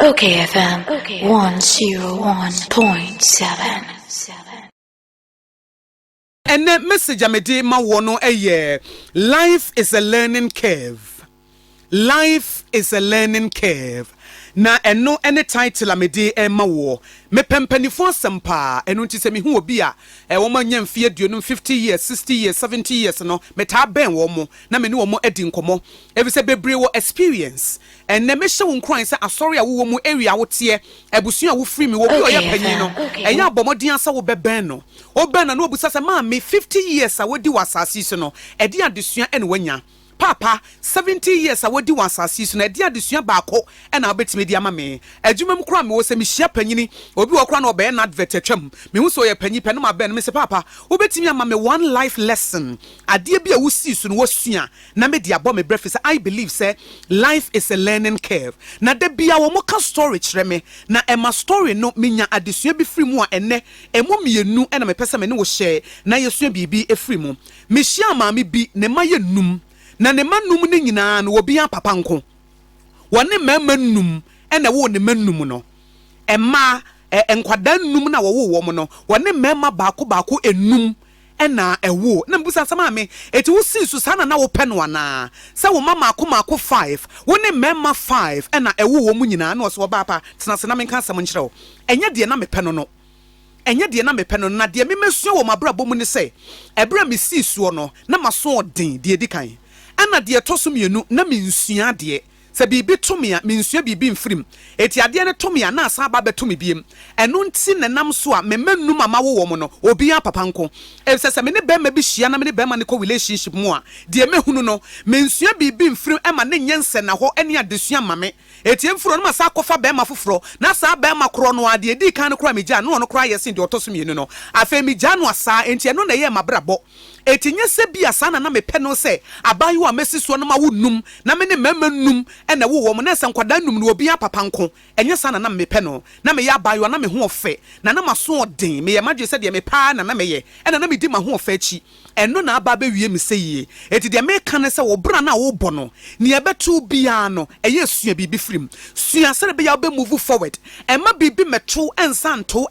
okayfm 101.7. And the message I made ma wono eye, life is a learning curve. Life is a learning curve. Na eno ene title amede ma wo me pempanifo sempa eno nti se me hu obi a wo ma nya mfie aduonum 50 years 60 years 70 years no me ta ben wo mo na me ne wo mo adi nkomo ebi se bebre wo experience and na me hye wo nkran se asori a wo mu area wo te abusu a wo free me wo bi oya panyin no enya abomodin asa wo beben no oben na no obusa se ma me 50 years a wodi wasase so no edi adesua ene wanya Papa 70 years a wodi wansase so na de adesua baako e na obetime di ama me adwumam kura me wo se me hia panyini obi wo kura na obe na advert atwam me hu so ye panyi pɛ no ma bɛn me se papa obetime ama me one life lesson ade bi a wo si so no wasua na me di abɔ me breakfast. I believe say life is a learning curve na da bia wo mo ka story kyerɛ me na ema story no menya adesua bi free mu a ene emo mienu e na me pɛ me ne wo share na yesua bibi e free mu me hia ma me bi ne ma ye num na ne manum ne nyina no obi an papa nko wone mema num ena wo ne manum no emma enkwada num na wo mo no wone mema baako enum ena ewo na mbusa sama me eti wo si su sana na wo pɛ no ana sɛ wo mama akoma 5 wone mema 5 ena ewo wo mu nyina na so ba pa tena se na menka asɛm nkyerɛw enye de na me pɛ no no enye de na me pɛ no na de me mesuo wo mabrabɔ mu ne sɛ ebra me si suo no na maso odin de edi kan ana de toso mienu na mensua de se bibi tomia mensua bibi mfrim eti ade ne tomia na asa ba betomi biem eno nti nenam so a memanu mama wo mo no obi a papa nko e se me ne be ma bi hia na me ne be ma ne ko relationship mu a de mehunu no mensua bibi mfrim e ma ne nyense na ho ene adesua mame eti mfuro no ma sa kofa be ma foforo na sa be ma kro no ade di kan no kra me gya no kra yesi de otoso mienu no afa mi gya no asa enti eno na ye mabrabo eti nyese bia sana na me pɛ no se abayo a mesi so no ma wo num na me ne mema num ena wo mo na se nkwada num no obi a papa nko enye sana na me pɛ no na me ya abayo na me ho ofe na maso odin me ye madwe se de me pa na me ye ena na me di ma ho ofe achi eno na aba be wie me se yie eti de me ka ne se wo bra na wo bɔ no ne ye betu bia no eye sua bibi frim sua se be ya be move forward ema bibi meto ensanto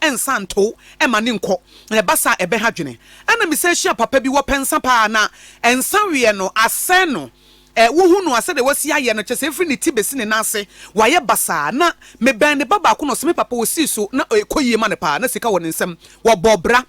ema ne nko na basa ebe ha dwene ena me se hia papa bi wo pensa pa na ensa wie no ase no wo hu no ase de wasi aye no kyese firi ne tibesi ne nase waye basa na me ban ne baba ko no se me papa wo si so na ekoyie ma ne pa na sika wo ne nsam wo bobra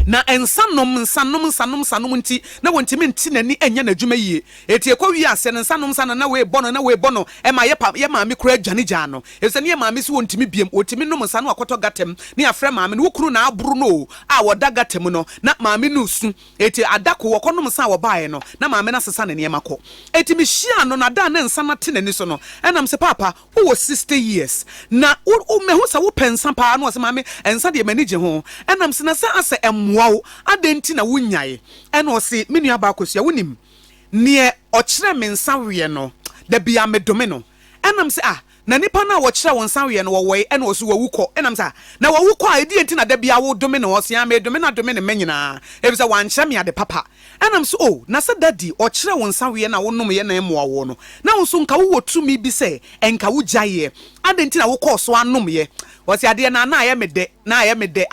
na ensanom nti na wontimi nti nani enya na dwuma yie eti ekwawi ase ne nsanom na we bono e ma ye ma me kura adwane gya no ese ne ye ma me si wontimi biem wotimi nom nsa no akoto gatem ne afre ma me no wokuru na aburu no a woda gatem no na ma me no su eti adako wokonom nsa wo baaye no na ma me na sesa ne ne mako eti me hia no na da na nsa na te nani so no enam se papa wo 60 years na wo me hu sa wo pensa pa no se ma me ensa de mani gye ho enam se na sa ase wow adenti na wunyae ene o se menua ba Akosua wonim ne o kire me nsa we no da bia me dome no enam se na nipa na wo kire won nsa we no wo we ene o so wawukọ enam se na wawukọ a edi enti na da bia wo dome no o se me dome na menyina e bi se wan kire me ade papa enam se na se daddy o kire won nsa we na wonom ye na emo wo no na wo so nka wo tumi bi se enka wo gyaye adenti na wo kọ so anom ye wasi ade na aye me de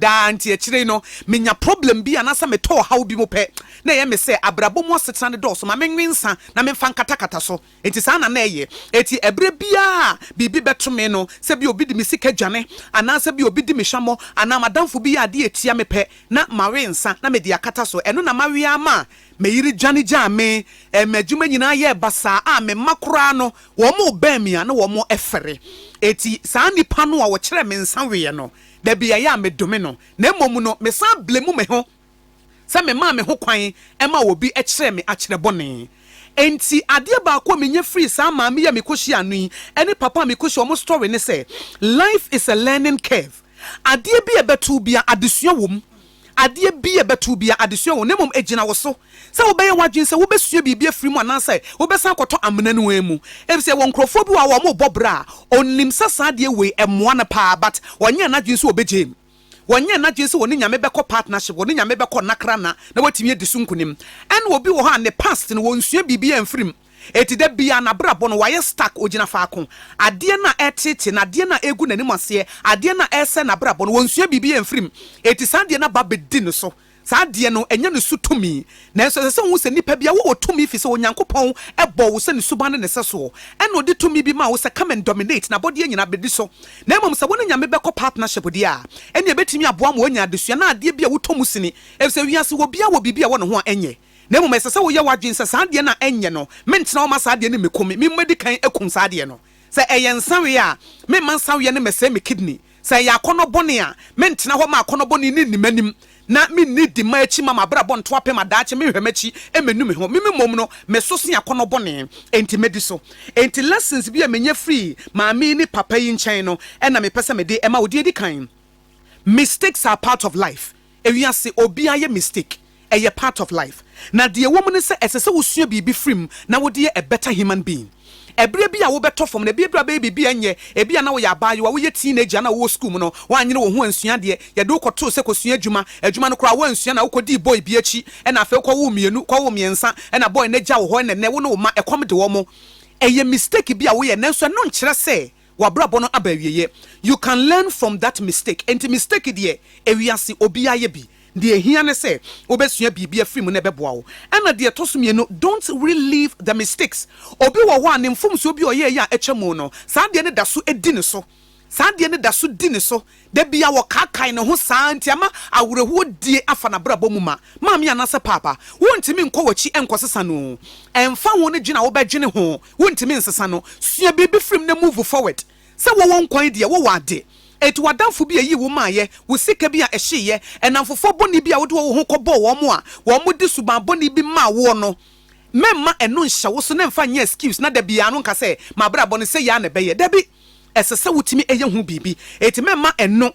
anti ekire no menya problem bi anasa me to haw bi mo pe na ye me se abrabo mo setena ne do so ma menwensa na me fa nkata so enti sa na eye eti ebre bia bibi beto me no se bi obi di me sika dwane anasa bi obi di me hwamo ana madamfo bi ade etia me pe na mawensa na me di akata so eno na mawe ama me yiri dwane gya me madwuma nyina ye basa a me makora no wo mo bamia na wo mo efere eti saa nipa no a wo kire me nsa we no da bia ya me dome no na emom no me san blemu me ho sa me ma me ho kwan ema obi e kire me a kire bone enti ade ba ko me nya free sa ma me ya me koshi anu eni papa me koshi omo story ne say life is a learning curve ade bi e betu bia adesua wom ade bi e betu bia adesua wo nemom egina wo so se wo beye wadwen se wo besua bibia firi mu ananse wo besan koto amena no emu ebise won krofo bi wa wo mo bobra onim sasa ade we emoa na pa but wonye na dwen se wo begem wonye na dwen se woni nyame beko partnership woni nyame beko nakra na watimi edi sunkunim en obi wo ha ne past no wonsua bibia mfirim eti da bia na brabo no waye stack ogina faako ade na etete na ade na egu nanim ase ade na ese na brabo no wonsua bibi emfrim eti sande na ba bedi no so saade no enya no sutumi na eso se hu se nipa bia wo tumi fi se onyankopon ebo wo se ne suba ne seso eno de tumi bi ma wo se come and dominate na body nyina bedi so na emom se wo ne nyame beko partnership dia ene betimi aboa ma onya adesua na ade bia wo tomu sini e se wiase wo bia wo bibia wo ne ho enye na emom se wo ye wadwen se saade na enye no mentena wo ma saade ne mekomi me mmedi kan ekum saade no se eyensanwe a me mansanwe ne mese me kidney se ya kono bone a mentena ho ma kono bone ni nimanim na me need the machi mama brabo nto apem adaache me hwemachi emenu me ho me mom no me so se yakono bone enti medi so enti lessons bi a menya free maami ni papa yi nchen no e na me pese me de ema odi kan mistakes are part of life ewiase obi aye mistake eye part of life na de wo mu ne se esese wo sua bibi frim na wo de a better human being ebire bi a wo beto fom na bibra baby bi enye ebi na wo ya baayo wo ye teenager na wo school mu no wo anyere wo ho ansua de ye de ko to se ko sua adwuma no kra wo ansua na wo kodi boy bi achi e na afa ko wo mienu ko wo miensa e na boy na gya wo ho ne wo no ma ekom de wo mo eye mistake bi a wo ye nanso no nkyere se wabrabo no abawieye you can learn from that mistake enti mistake de ewiase obi aye bi de ehia ne se obesua bibia free na beboa wo ena de tosumie no don't relive the mistakes obi wo ho anem fomso obi oye ya echemu no saa de ne daso edi ne so saa de ne daso di ne so da bia wo kakai ne ho saa ntiama awreho die afa na brabo mu ma maami anase papa wontimi nkɔ wachi enkɔsesa no emfa wo ne gina wo bedwene ho wontimi nsesa no sua bibi free na move forward se wo won kwan de wo wade etu wadanfo bi ayi wo maaye wo sika bi a ehye enamfofo boni bi a wo de wo ho kɔbɔ wo mo a wo mo de suban boni bi ma wo no memma eno nhya wo so na mfa nya excuse na da bia no nka se ma bra bɔ no se ya na bɛyɛ da bi esese wutimi eye hu bibi eti memma eno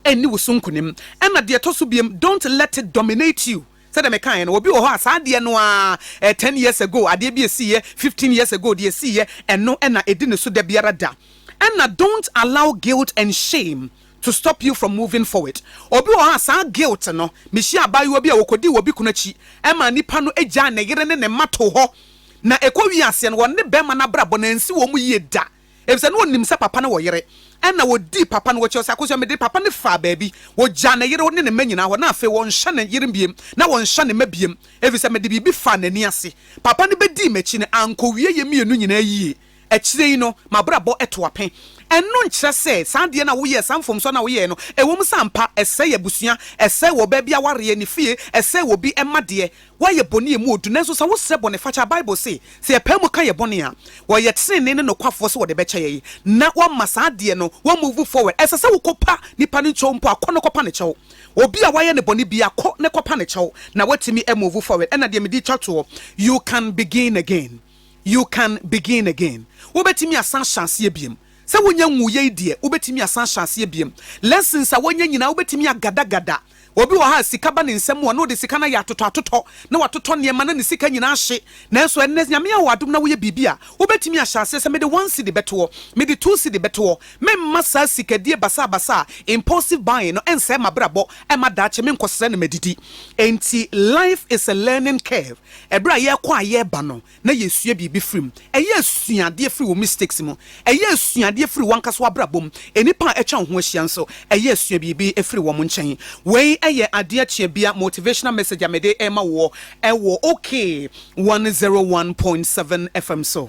eni wo sunkunim ena de to so biem don't let it dominate you said me kan no obi wo ho asade no a 10 years ago ade bi esi 15 years ago de esi eno ena edi ne so da biara da. And don't allow guilt and shame to stop you from moving forward. Obi wo ha sa guilt no, meshi abayo bi a wokodi wo bi kunachi, e ma nipa no egya na yere ne mato ho. Na ekwa wiase no wonne bema na brabo na nsi wo mu ye da. Efse no onim se papa no wo yere. E na wodi papa no wo che Akosua me de papa ne fa baabi. Wo gya na yere ne ne manyina ho na afa won hya na yere biem, na won hya ne mabiem. Efse me de bibi fa nani ase. Papa ne bedi machi ne anko wie ye mienu nyina yie. Echire no mabrabo eto apen eno nkyere se sande na wo ye samfom so na wo ye no ewom sampa ese ye busua ese wo ba bia ware ni fie ese wo bi emade wo ye boni emu odu nanso so wo se boni facha bible say se epam ka ye boni a wo ye tene ne no kwafo so wo de beche ye na wo masade no wo move forward ese se wo kopa nipa ne chompo akono kopa ne chew obi a waye ne boni bia ko ne kopa ne chew na watimi move forward ena de me di chato you can begin again. You can begin again. Wobetimi asan chance biem. Se wonya nwuye die, wobetimi asan chance biem. Lessons a wonya nyina wobetimi agada. Obi wo ha sika ba ne nsem wo no de sika na ya atoto na watoto ne ma na ne sika nyina ahye. Nanso enne nyame a wadom na wo ye bibia. Wobetimi ahyase se me de 1 cedi beto, me de 2 cedi beto. Me masa sika die basa impulsive buying no ense mabrabo e ma daache me nkosere ne medidi. Enti life is a learning curve. Ebra ye kwa ye ba no na yesua bibi frim. Eye suade free wo mistakes mu. Eye suade free wankaso abrabom. Enipa etwa ho ahia nso eye sua bibi efiri wo mo nchen. Wei eye ade chia bia motivational message amede ema wo ewo okay 101.7 FM so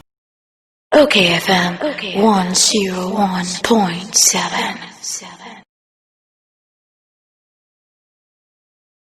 okayfm 101.7